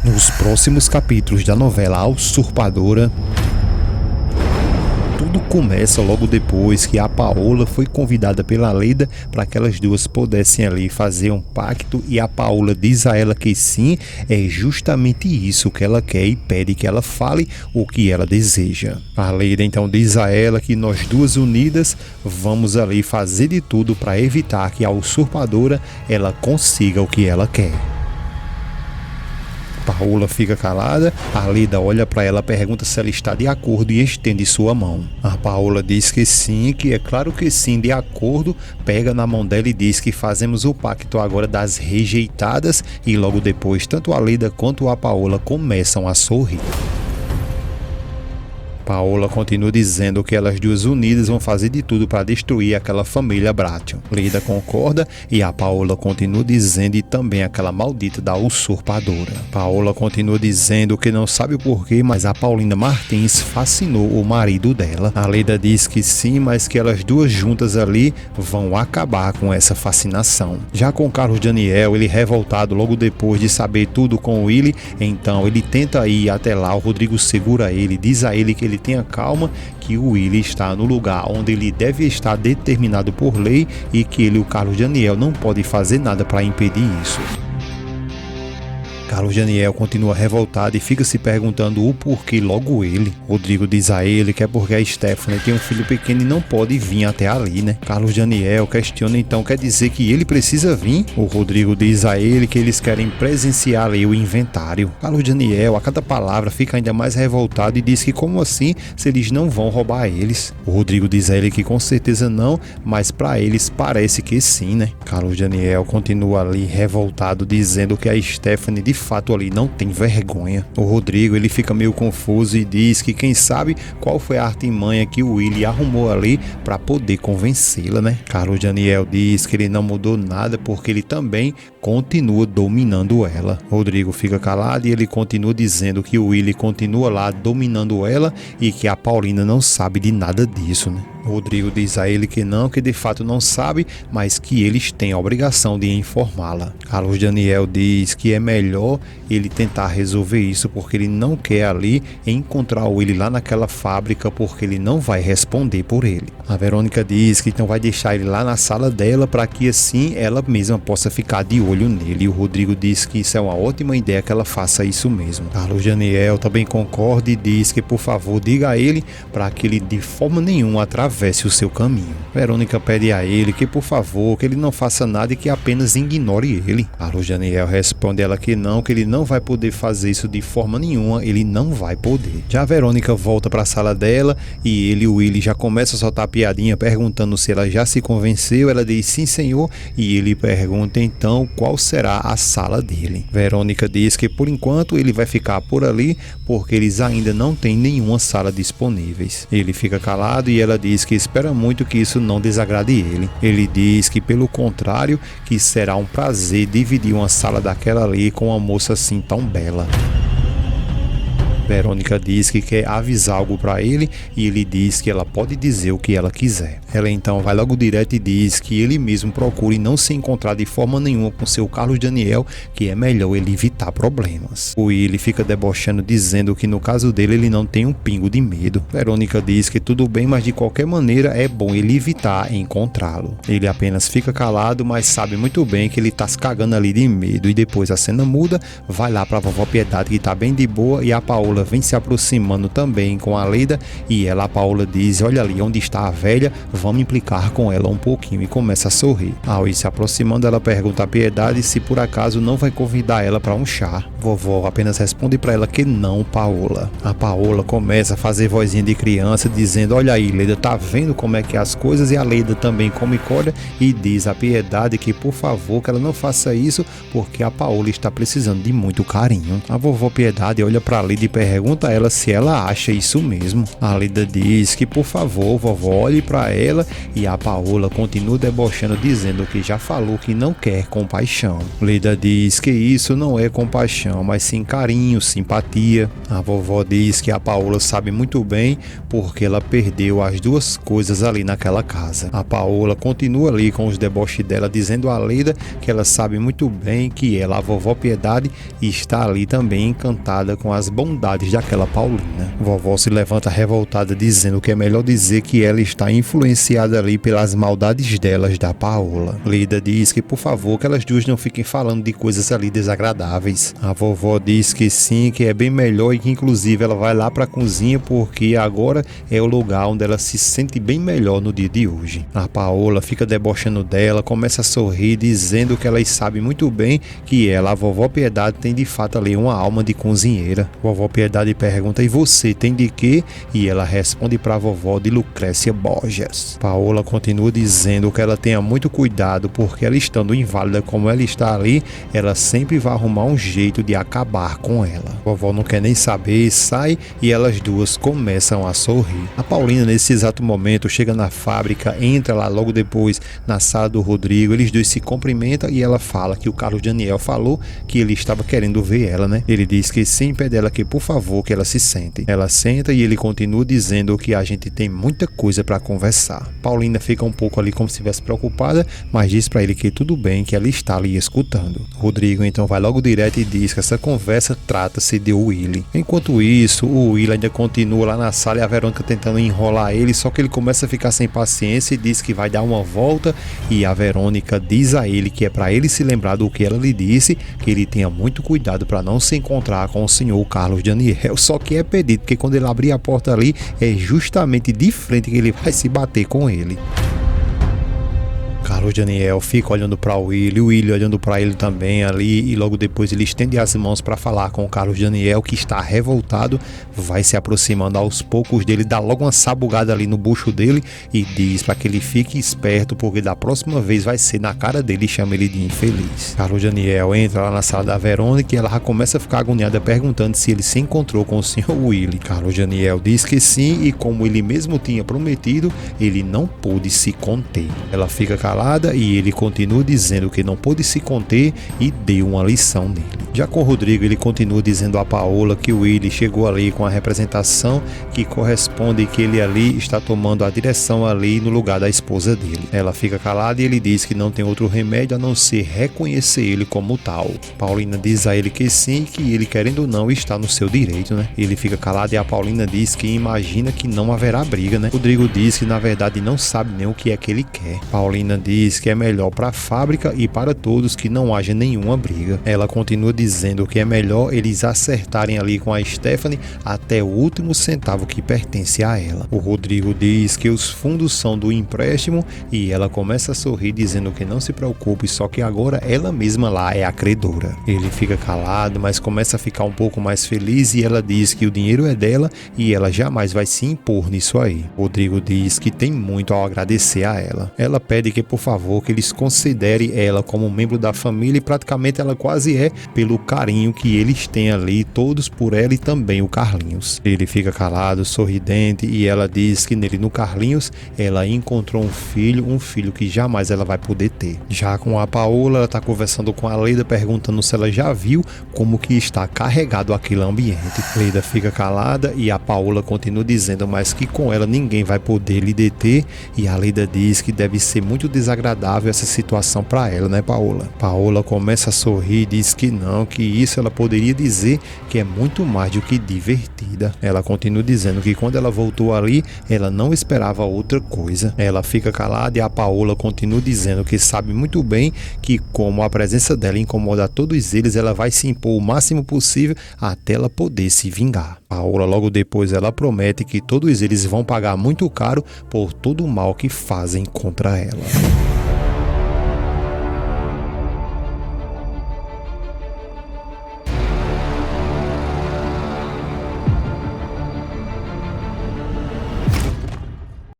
Nos próximos capítulos da novela A Usurpadora, tudo começa logo depois que a Paola foi convidada pela Leida para que elas duas pudessem ali fazer um pacto, e a Paola diz a ela que sim, é justamente isso que ela quer e pede que ela fale o que ela deseja. A Leida então diz a ela que nós duas unidas vamos ali fazer de tudo para evitar que a usurpadora ela consiga o que ela quer. Paola fica calada, a Leida olha para ela, pergunta se ela está de acordo e estende sua mão. A Paola diz que sim, que é claro que sim, de acordo, pega na mão dela e diz que fazemos o pacto agora das rejeitadas, e logo depois tanto a Leida quanto a Paola começam a sorrir. Paola continua dizendo que elas duas unidas vão fazer de tudo para destruir aquela família Baratheon. Leida concorda e a Paola continua dizendo e também aquela maldita da usurpadora. Paola continua dizendo que não sabe o porquê, mas a Paulina Martins fascinou o marido dela. A Leida diz que sim, mas que elas duas juntas ali vão acabar com essa fascinação. Já com Carlos Daniel, ele revoltado logo depois de saber tudo com o Willy, então ele tenta ir até lá, o Rodrigo segura ele, diz a ele que ele tenha calma, que o Willy está no lugar onde ele deve estar determinado por lei e que ele, o Carlos Daniel, não pode fazer nada para impedir isso. Carlos Daniel continua revoltado e fica se perguntando o porquê logo ele. Rodrigo diz a ele que é porque a Stephanie tem um filho pequeno e não pode vir até ali, né? Carlos Daniel questiona então, quer dizer que ele precisa vir? O Rodrigo diz a ele que eles querem presenciar ali o inventário. Carlos Daniel, a cada palavra, fica ainda mais revoltado e diz que como assim, se eles não vão roubar eles? O Rodrigo diz a ele que com certeza não, mas para eles parece que sim, né? Carlos Daniel continua ali revoltado, dizendo que a Stephanie de fato ali não tem vergonha. O Rodrigo ele fica meio confuso e diz que quem sabe qual foi a artimanha que o Willy arrumou ali para poder convencê-la, né? Carlos Daniel diz que ele não mudou nada porque ele também continua dominando ela. Rodrigo fica calado e ele continua dizendo que o Willy continua lá dominando ela e que a Paulina não sabe de nada disso, né? Rodrigo diz a ele que não, que de fato não sabe, mas que eles têm a obrigação de informá-la. Carlos Daniel diz que é melhor ele tentar resolver isso porque ele não quer ali encontrar o Willy lá naquela fábrica porque ele não vai responder por ele. A Verônica diz que então vai deixar ele lá na sala dela para que assim ela mesma possa ficar de olho nele. E o Rodrigo diz que isso é uma ótima ideia que ela faça isso mesmo. Carlos Daniel também concorda e diz que por favor diga a ele para que ele de forma nenhuma atravesse o seu caminho. Verônica pede a ele que por favor que ele não faça nada e que apenas ignore ele. Carlos Daniel responde a ela que ele não vai poder fazer isso de forma nenhuma, ele não vai poder. Já a Verônica volta para a sala dela e ele e o Willy já começa a soltar piadinha perguntando se ela já se convenceu. Ela diz sim senhor e ele pergunta então qual será a sala dele. Verônica diz que por enquanto ele vai ficar por ali porque eles ainda não têm nenhuma sala disponíveis. Ele fica calado e ela diz que espera muito que isso não desagrade ele. Ele diz que pelo contrário, que será um prazer dividir uma sala daquela ali com uma moça assim tão bela. Verônica diz que quer avisar algo para ele e ele diz que ela pode dizer o que ela quiser. Ela então vai logo direto e diz que ele mesmo procure não se encontrar de forma nenhuma com seu Carlos Daniel, que é melhor ele evitar problemas. O Willy fica debochando dizendo que no caso dele ele não tem um pingo de medo. Verônica diz que tudo bem, mas de qualquer maneira é bom ele evitar encontrá-lo. Ele apenas fica calado, mas sabe muito bem que ele tá se cagando ali de medo. E depois a cena muda, vai lá pra vovó Piedade que tá bem de boa e a Paola vem se aproximando também com a Leida e a Paola diz, olha ali onde está a velha, vamos implicar com ela um pouquinho, e começa a sorrir. Ao ir se aproximando, ela pergunta a Piedade se por acaso não vai convidar ela para um chá. Vovó apenas responde para ela que não, Paola. A Paola começa a fazer vozinha de criança dizendo, olha aí Leida, tá vendo como é que é as coisas? E a Leida também come-colha e diz a Piedade que por favor que ela não faça isso porque a Paola está precisando de muito carinho. A vovó Piedade olha para Leida e pergunta a ela se ela acha isso mesmo. A Leida diz que por favor vovó olhe para ela e a Paola continua debochando dizendo que já falou que não quer compaixão. Leida diz que isso não é compaixão, mas sim carinho, simpatia. A vovó diz que a Paola sabe muito bem porque ela perdeu as duas coisas ali naquela casa. A Paola continua ali com os deboches dela, dizendo a Leida que ela sabe muito bem que ela, a vovó Piedade, está ali também encantada com as bondades daquela Paulina. A vovó se levanta revoltada, dizendo que é melhor dizer que ela está influenciada ali pelas maldades delas da Paola. Leida diz que, por favor, que elas duas não fiquem falando de coisas ali desagradáveis. A vovó diz que sim, que é bem melhor e que inclusive ela vai lá para a cozinha porque agora é o lugar onde ela se sente bem melhor no dia de hoje. A Paola fica debochando dela, começa a sorrir, dizendo que ela sabe muito bem que ela, a vovó Piedade, tem de fato ali uma alma de cozinheira. A vovó Piedade pergunta: e você tem de quê? E ela responde para a vovó: de Lucrécia Borges. Paola continua dizendo que ela tenha muito cuidado porque ela, estando inválida como ela está ali, ela sempre vai arrumar um jeito de acabar com ela. A vovó não quer nem saber, sai e elas duas começam a sorrir. A Paulina, nesse exato momento, chega na fábrica, entra lá logo depois na sala do Rodrigo, eles dois se cumprimentam e ela fala que o Carlos Daniel falou que ele estava querendo ver ela, né? Ele diz que sim, pede ela que por favor que ela se sente. Ela senta e ele continua dizendo que a gente tem muita coisa para conversar. Paulina fica um pouco ali como se estivesse preocupada, mas diz para ele que tudo bem, que ela está ali escutando. Rodrigo então vai logo direto e diz que essa conversa trata-se de Willy. Enquanto isso, o Willy ainda continua lá na sala e a Verônica tentando enrolar ele, só que ele começa a ficar sem paciência e diz que vai dar uma volta, e a Verônica diz a ele que é para ele se lembrar do que ela lhe disse, que ele tenha muito cuidado para não se encontrar com o senhor Carlos Daniel. Só que é pedido, porque quando ele abrir a porta ali, é justamente de frente que ele vai se bater com ele. Carlos Daniel fica olhando para o Willy olhando para ele também ali, e logo depois ele estende as mãos para falar com o Carlos Daniel, que está revoltado, vai se aproximando aos poucos dele, dá logo uma sabugada ali no bucho dele e diz para que ele fique esperto, porque da próxima vez vai ser na cara dele e chama ele de infeliz. Carlos Daniel entra lá na sala da Verônica e ela já começa a ficar agoniada perguntando se ele se encontrou com o senhor Willy. Carlos Daniel diz que sim, e como ele mesmo tinha prometido, ele não pôde se conter. Ela fica calada e ele continua dizendo que não pôde se conter e deu uma lição nele. Já com o Rodrigo, ele continua dizendo a Paola que o Willy chegou ali com a representação que corresponde, que ele ali está tomando a direção ali no lugar da esposa dele. Ela fica calada e ele diz que não tem outro remédio a não ser reconhecer ele como tal. Paulina diz a ele que sim, que ele, querendo ou não, está no seu direito, né? Ele fica calado e a Paulina diz que imagina que não haverá briga, né? Rodrigo diz que na verdade não sabe nem o que é que ele quer. Paulina diz que é melhor para a fábrica e para todos que não haja nenhuma briga. Ela continua dizendo que é melhor eles acertarem ali com a Stephanie até o último centavo que pertence a ela. O Rodrigo diz que os fundos são do empréstimo e ela começa a sorrir dizendo que não se preocupe, só que agora ela mesma lá é a credora. Ele fica calado, mas começa a ficar um pouco mais feliz e ela diz que o dinheiro é dela e ela jamais vai se impor nisso aí. Rodrigo diz que tem muito a agradecer a ela. Ela pede que por favor que eles considerem ela como um membro da família, e praticamente ela quase é, pelo carinho que eles têm ali todos por ela e também o Carlinhos. Ele fica calado, sorridente, e ela diz que nele, no Carlinhos, ela encontrou um filho que jamais ela vai poder ter. Já com a Paola, ela está conversando com a Leida, perguntando se ela já viu como que está carregado aquele ambiente. Leida fica calada e a Paola continua dizendo, mas que com ela ninguém vai poder lhe deter, e a Leida diz que deve ser muito desagradável essa situação para ela, né, Paola? Paola começa a sorrir e diz que não, que isso ela poderia dizer que é muito mais do que divertida. Ela continua dizendo que quando ela voltou ali, ela não esperava outra coisa. Ela fica calada e a Paola continua dizendo que sabe muito bem que como a presença dela incomoda todos eles, ela vai se impor o máximo possível até ela poder se vingar. Paola logo depois ela promete que todos eles vão pagar muito caro por todo o mal que fazem contra ela.